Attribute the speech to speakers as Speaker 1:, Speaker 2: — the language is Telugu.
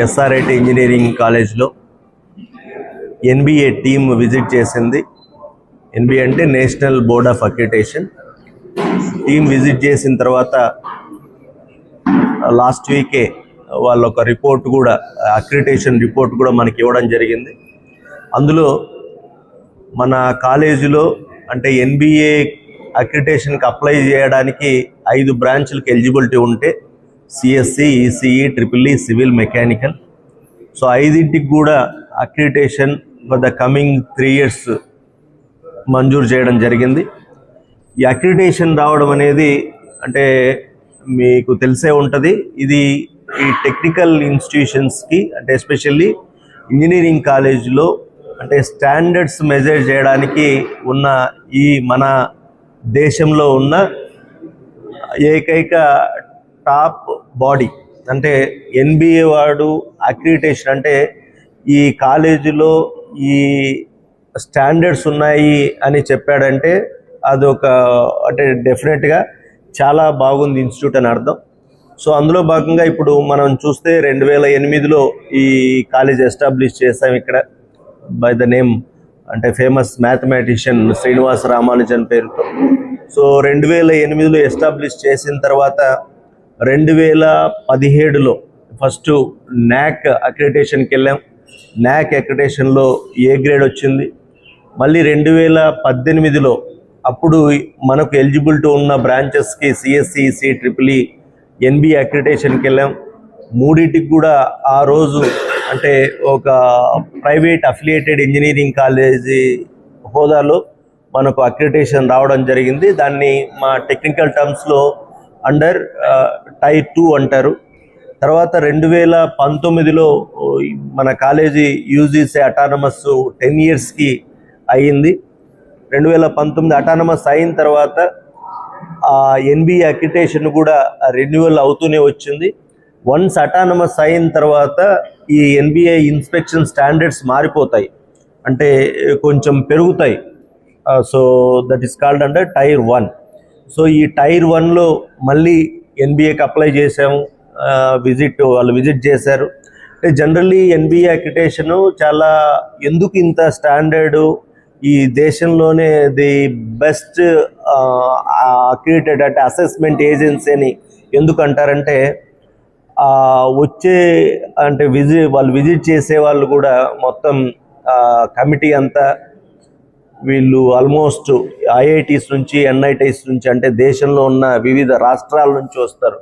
Speaker 1: ఎస్ఆర్ఐటి ఇంజనీరింగ్ కాలేజ్లో ఎన్బిఏ టీమ్ విజిట్ చేసింది. ఎన్బిఏ అంటే national board of accreditation. Team visit చేసిన తర్వాత లాస్ట్ వీకే వాళ్ళ ఒక రిపోర్ట్ కూడా, అక్రిడిటేషన్ రిపోర్ట్ కూడా మనకి ఇవ్వడం జరిగింది. అందులో మన కాలేజీలో అంటే ఎన్బిఏ అక్రిడిటేషన్కి అప్లై చేయడానికి 5 బ్రాంచ్లకు ఎలిజిబిలిటీ ఉంటే CSC, ECE, triple E, civil, mechanical. So 5టికి కూడా accreditation for the coming 3 years మంజూరు చేయడం జరిగింది. ఈ అక్రిడిటేషన్ రావడం అనేది అంటే మీకు తెలిసే ఉంటుంది. ఇది ఈ టెక్నికల్ ఇన్స్టిట్యూషన్స్కి అంటే ఎస్పెషల్లీ ఇంజనీరింగ్ కాలేజీలో అంటే స్టాండర్డ్స్ మెజర్ చేయడానికి ఉన్న ఈ మన దేశంలో ఉన్న ఏకైక టాప్ బాడీ. అంటే ఎన్బిఏ వాడు అక్రిడిటేషన్ అంటే ఈ కాలేజీలో ఈ స్టాండర్డ్స్ ఉన్నాయి అని చెప్పాడంటే అదొక అంటే డెఫినెట్గా చాలా బాగుంది ఇన్స్టిట్యూట్ అని అర్థం. సో అందులో భాగంగా ఇప్పుడు మనం చూస్తే 2008లో ఈ కాలేజ్ ఎస్టాబ్లిష్ చేసాం ఇక్కడ బై ద నేమ్ అంటే ఫేమస్ మ్యాథమెటిషియన్ శ్రీనివాస రామానుజన్ పేరుతో. సో 2008లో ఎస్టాబ్లిష్ చేసిన తర్వాత 2017లో ఫస్ట్ NAAC అక్రిడిటేషన్కి వెళ్ళాం. NAAC అక్రిడిటేషన్లో ఏ గ్రేడ్ వచ్చింది. మళ్ళీ 2018లో అప్పుడు మనకు ఎలిజిబిలిటీ ఉన్న బ్రాంచెస్కి CSC, EC, triple E, NBA అక్రిడిటేషన్కి వెళ్ళాం. 3టికి కూడా ఆ రోజు అంటే ఒక ప్రైవేట్ అఫిలియేటెడ్ ఇంజనీరింగ్ కాలేజీ హోదాలో మనకు అక్రిడిటేషన్ రావడం జరిగింది. దాన్ని మా టెక్నికల్ టర్మ్స్లో అండర్ టైర్ 2 అంటారు. తర్వాత 2019లో మన కాలేజీ యూజీసీ అటానమస్ 10 yearsకి అయ్యింది. 2019 అటానమస్ అయిన తర్వాత ఎన్బిఏ అక్రిడిటేషన్ కూడా రెన్యువల్ అవుతూనే వచ్చింది. వన్స్ అటానమస్ అయిన తర్వాత ఈ ఎన్బిఏ ఇన్స్పెక్షన్ స్టాండర్డ్స్ మారిపోతాయి, అంటే కొంచెం పెరుగుతాయి. So that is called under tier 1. సో ఈ టైర్ 1లో మళ్ళీ ఎన్బిఏకి అప్లై చేసాము. వాళ్ళు విజిట్ చేశారు. అంటే జనరల్లీ ఎన్బిఏ అక్రిడిటేషను చాలా ఎందుకు ఇంత స్టాండర్డు, ఈ దేశంలోనే ది బెస్ట్ అక్రిడిటెడ్ అంటే అసెస్మెంట్ ఏజెన్సీ అని ఎందుకు అంటారంటే వచ్చే అంటే వాళ్ళు విజిట్ చేసే వాళ్ళు కూడా మొత్తం కమిటీ అంతా వీళ్ళు ఆల్మోస్ట్ ఐఐటీస్ నుంచి, ఎన్ఐటీస్ నుంచి అంటే దేశంలో ఉన్న వివిధ రాష్ట్రాల నుంచి వస్తారు.